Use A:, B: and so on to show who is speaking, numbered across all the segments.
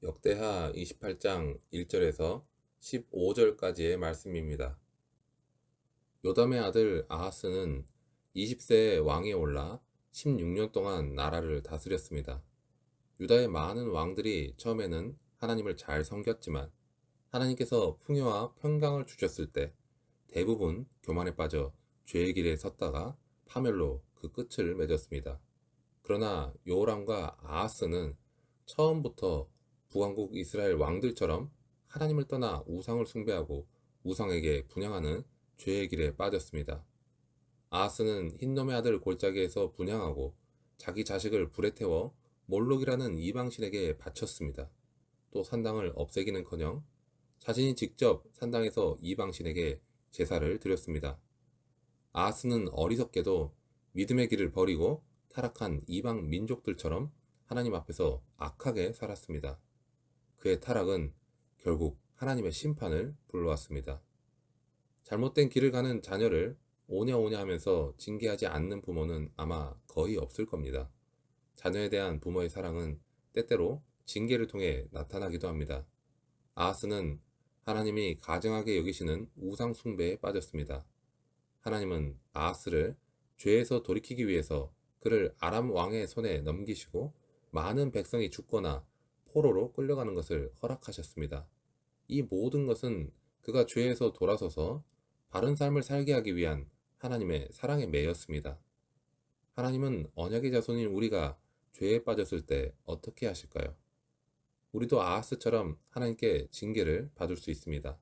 A: 역대하 28장 1절에서 15절까지의 말씀입니다. 요담의 아들 아하스는 20세에 왕에 올라 16년 동안 나라를 다스렸습니다. 유다의 많은 왕들이 처음에는 하나님을 잘 섬겼지만 하나님께서 풍요와 평강을 주셨을 때 대부분 교만에 빠져 죄의 길에 섰다가 파멸로 그 끝을 맺었습니다. 그러나 요람과 아하스는 처음부터 북왕국 이스라엘 왕들처럼 하나님을 떠나 우상을 숭배하고 우상에게 분향하는 죄의 길에 빠졌습니다. 아하스는 흰놈의 아들 골짜기에서 분향하고 자기 자식을 불에 태워 몰록이라는 이방신에게 바쳤습니다. 또 산당을 없애기는커녕 자신이 직접 산당에서 이방신에게 제사를 드렸습니다. 아하스는 어리석게도 믿음의 길을 버리고 타락한 이방 민족들처럼 하나님 앞에서 악하게 살았습니다. 그의 타락은 결국 하나님의 심판을 불러왔습니다. 잘못된 길을 가는 자녀를 오냐오냐 하면서 징계하지 않는 부모는 아마 거의 없을 겁니다. 자녀에 대한 부모의 사랑은 때때로 징계를 통해 나타나기도 합니다. 아하스는 하나님이 가증하게 여기시는 우상 숭배에 빠졌습니다. 하나님은 아하스를 죄에서 돌이키기 위해서 그를 아람 왕의 손에 넘기시고 많은 백성이 죽거나 포로로 끌려가는 것을 허락하셨습니다. 이 모든 것은 그가 죄에서 돌아서서 바른 삶을 살게 하기 위한 하나님의 사랑에 매였습니다. 하나님은 언약의 자손인 우리가 죄에 빠졌을 때 어떻게 하실까요? 우리도 아하스처럼 하나님께 징계를 받을 수 있습니다.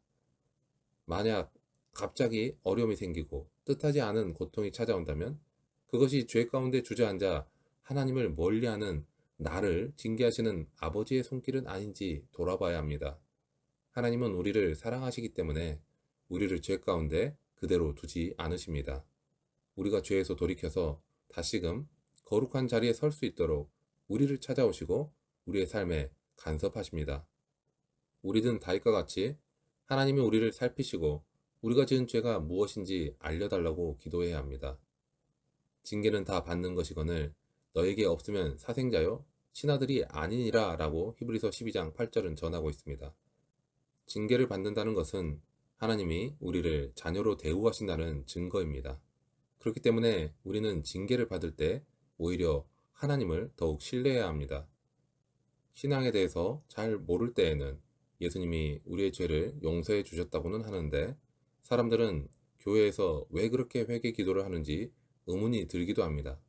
A: 만약 갑자기 어려움이 생기고 뜻하지 않은 고통이 찾아온다면 그것이 죄 가운데 주저앉아 하나님을 멀리하는 나를 징계하시는 아버지의 손길은 아닌지 돌아봐야 합니다. 하나님은 우리를 사랑하시기 때문에 우리를 죄 가운데 그대로 두지 않으십니다. 우리가 죄에서 돌이켜서 다시금 거룩한 자리에 설 수 있도록 우리를 찾아오시고 우리의 삶에 간섭하십니다. 우리는 다윗과 같이 하나님이 우리를 살피시고 우리가 지은 죄가 무엇인지 알려달라고 기도해야 합니다. 징계는 다 받는 것이거늘 너에게 없으면 사생자요 신하들이 아니니라 라고 히브리서 12장 8절은 전하고 있습니다. 징계를 받는다는 것은 하나님이 우리를 자녀로 대우하신다는 증거입니다. 그렇기 때문에 우리는 징계를 받을 때 오히려 하나님을 더욱 신뢰해야 합니다. 신앙에 대해서 잘 모를 때에는 예수님이 우리의 죄를 용서해 주셨다고는 하는데 사람들은 교회에서 왜 그렇게 회개 기도를 하는지 의문이 들기도 합니다.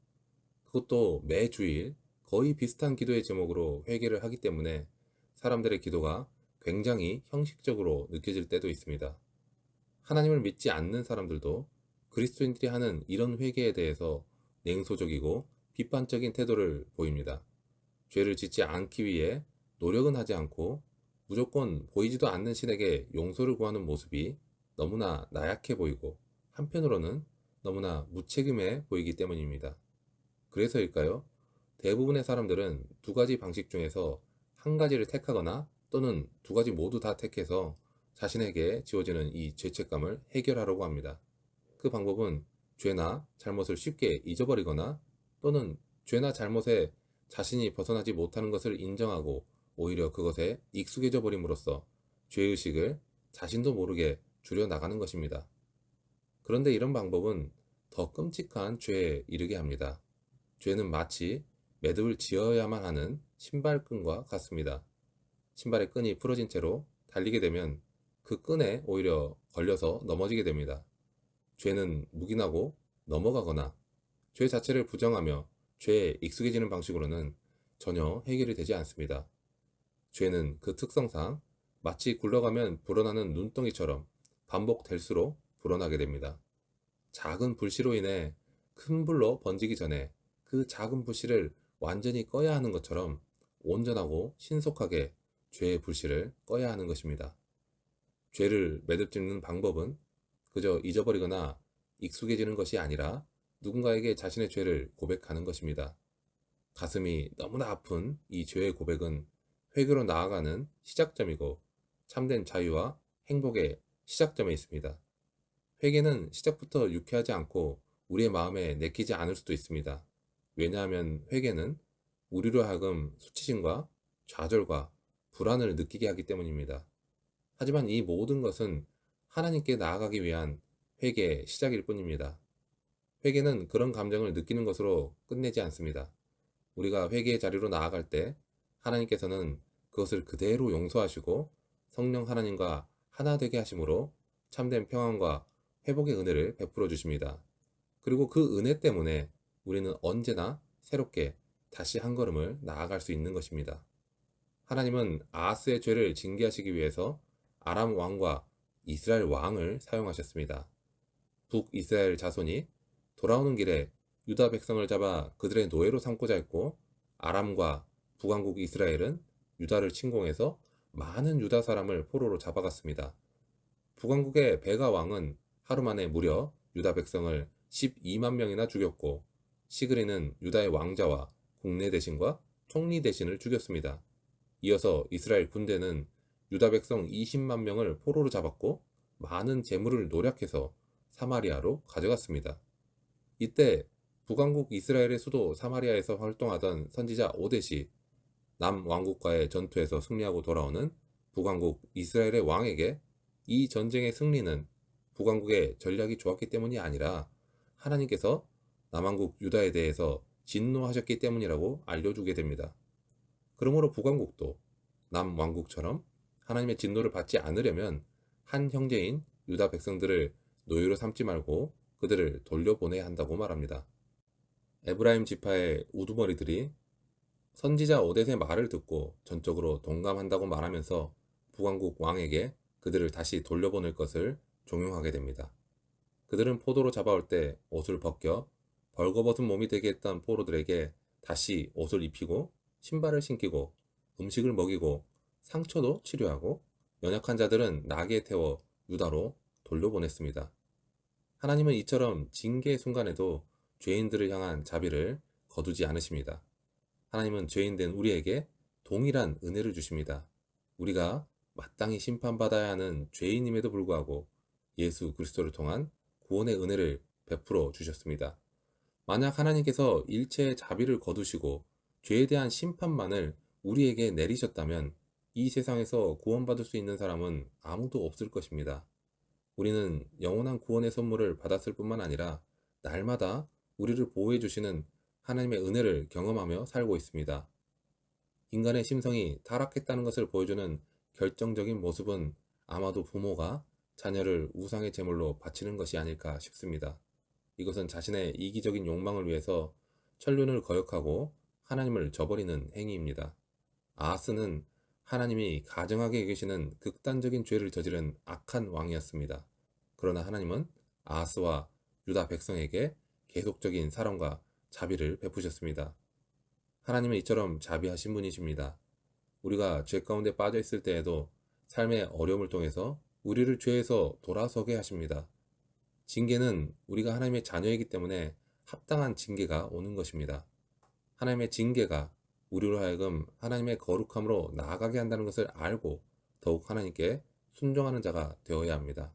A: 그것도 매주일 거의 비슷한 기도의 제목으로 회개를 하기 때문에 사람들의 기도가 굉장히 형식적으로 느껴질 때도 있습니다. 하나님을 믿지 않는 사람들도 그리스도인들이 하는 이런 회개에 대해서 냉소적이고 비판적인 태도를 보입니다. 죄를 짓지 않기 위해 노력은 하지 않고 무조건 보이지도 않는 신에게 용서를 구하는 모습이 너무나 나약해 보이고 한편으로는 너무나 무책임해 보이기 때문입니다. 그래서일까요? 대부분의 사람들은 두 가지 방식 중에서 한 가지를 택하거나 또는 두 가지 모두 다 택해서 자신에게 지워지는 이 죄책감을 해결하려고 합니다. 그 방법은 죄나 잘못을 쉽게 잊어버리거나 또는 죄나 잘못에 자신이 벗어나지 못하는 것을 인정하고 오히려 그것에 익숙해져 버림으로써 죄의식을 자신도 모르게 줄여나가는 것입니다. 그런데 이런 방법은 더 끔찍한 죄에 이르게 합니다. 죄는 마치 매듭을 지어야만 하는 신발끈과 같습니다. 신발의 끈이 풀어진 채로 달리게 되면 그 끈에 오히려 걸려서 넘어지게 됩니다. 죄는 묵인하고 넘어가거나 죄 자체를 부정하며 죄에 익숙해지는 방식으로는 전혀 해결이 되지 않습니다. 죄는 그 특성상 마치 굴러가면 불어나는 눈덩이처럼 반복될수록 불어나게 됩니다. 작은 불씨로 인해 큰 불로 번지기 전에 그 작은 불씨를 완전히 꺼야 하는 것처럼 온전하고 신속하게 죄의 불씨를 꺼야 하는 것입니다. 죄를 매듭짓는 방법은 그저 잊어버리거나 익숙해지는 것이 아니라 누군가에게 자신의 죄를 고백하는 것입니다. 가슴이 너무나 아픈 이 죄의 고백은 회개로 나아가는 시작점이고 참된 자유와 행복의 시작점에 있습니다. 회개는 시작부터 유쾌하지 않고 우리의 마음에 내키지 않을 수도 있습니다. 왜냐하면 회개는 우리로 하여금 수치심과 좌절과 불안을 느끼게 하기 때문입니다. 하지만 이 모든 것은 하나님께 나아가기 위한 회개의 시작일 뿐입니다. 회개는 그런 감정을 느끼는 것으로 끝내지 않습니다. 우리가 회개의 자리로 나아갈 때 하나님께서는 그것을 그대로 용서하시고 성령 하나님과 하나 되게 하심으로 참된 평안과 회복의 은혜를 베풀어 주십니다. 그리고 그 은혜 때문에 우리는 언제나 새롭게 다시 한 걸음을 나아갈 수 있는 것입니다. 하나님은 아하스의 죄를 징계하시기 위해서 아람 왕과 이스라엘 왕을 사용하셨습니다. 북이스라엘 자손이 돌아오는 길에 유다 백성을 잡아 그들의 노예로 삼고자 했고, 아람과 북왕국 이스라엘은 유다를 침공해서 많은 유다 사람을 포로로 잡아갔습니다. 북왕국의 베가 왕은 하루 만에 무려 유다 백성을 12만 명이나 죽였고, 시그리는 유다의 왕자와 국내 대신과 총리 대신을 죽였습니다. 이어서 이스라엘 군대는 유다 백성 20만 명을 포로로 잡았고 많은 재물을 노략해서 사마리아로 가져갔습니다. 이때 북왕국 이스라엘의 수도 사마리아에서 활동하던 선지자 오뎃이 남왕국과의 전투에서 승리하고 돌아오는 북왕국 이스라엘의 왕에게 이 전쟁의 승리는 북왕국의 전략이 좋았기 때문이 아니라 하나님께서 남왕국 유다에 대해서 진노하셨기 때문이라고 알려주게 됩니다. 그러므로 북왕국도 남왕국처럼 하나님의 진노를 받지 않으려면 한 형제인 유다 백성들을 노예로 삼지 말고 그들을 돌려보내야 한다고 말합니다. 에브라임 지파의 우두머리들이 선지자 오뎃의 말을 듣고 전적으로 동감한다고 말하면서 북왕국 왕에게 그들을 다시 돌려보낼 것을 종용하게 됩니다. 그들은 포도로 잡아올 때 옷을 벗겨 벌거벗은 몸이 되게 했던 포로들에게 다시 옷을 입히고 신발을 신기고 음식을 먹이고 상처도 치료하고 연약한 자들은 나귀에 태워 유다로 돌려보냈습니다. 하나님은 이처럼 징계의 순간에도 죄인들을 향한 자비를 거두지 않으십니다. 하나님은 죄인된 우리에게 동일한 은혜를 주십니다. 우리가 마땅히 심판받아야 하는 죄인임에도 불구하고 예수 그리스도를 통한 구원의 은혜를 베풀어 주셨습니다. 만약 하나님께서 일체의 자비를 거두시고 죄에 대한 심판만을 우리에게 내리셨다면 이 세상에서 구원받을 수 있는 사람은 아무도 없을 것입니다. 우리는 영원한 구원의 선물을 받았을 뿐만 아니라 날마다 우리를 보호해 주시는 하나님의 은혜를 경험하며 살고 있습니다. 인간의 심성이 타락했다는 것을 보여주는 결정적인 모습은 아마도 부모가 자녀를 우상의 제물로 바치는 것이 아닐까 싶습니다. 이것은 자신의 이기적인 욕망을 위해서 천륜을 거역하고 하나님을 저버리는 행위입니다. 아하스는 하나님이 가증하게 여기시는 극단적인 죄를 저지른 악한 왕이었습니다. 그러나 하나님은 아하스와 유다 백성에게 계속적인 사랑과 자비를 베푸셨습니다. 하나님은 이처럼 자비하신 분이십니다. 우리가 죄 가운데 빠져 있을 때에도 삶의 어려움을 통해서 우리를 죄에서 돌아서게 하십니다. 징계는 우리가 하나님의 자녀이기 때문에 합당한 징계가 오는 것입니다. 하나님의 징계가 우리로 하여금 하나님의 거룩함으로 나아가게 한다는 것을 알고 더욱 하나님께 순종하는 자가 되어야 합니다.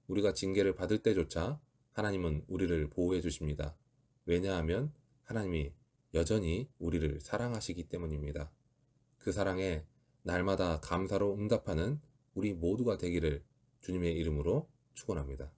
A: 우리가 징계를 받을 때조차 하나님은 우리를 보호해 주십니다. 왜냐하면 하나님이 여전히 우리를 사랑하시기 때문입니다. 그 사랑에 날마다 감사로 응답하는 우리 모두가 되기를 주님의 이름으로 축원합니다.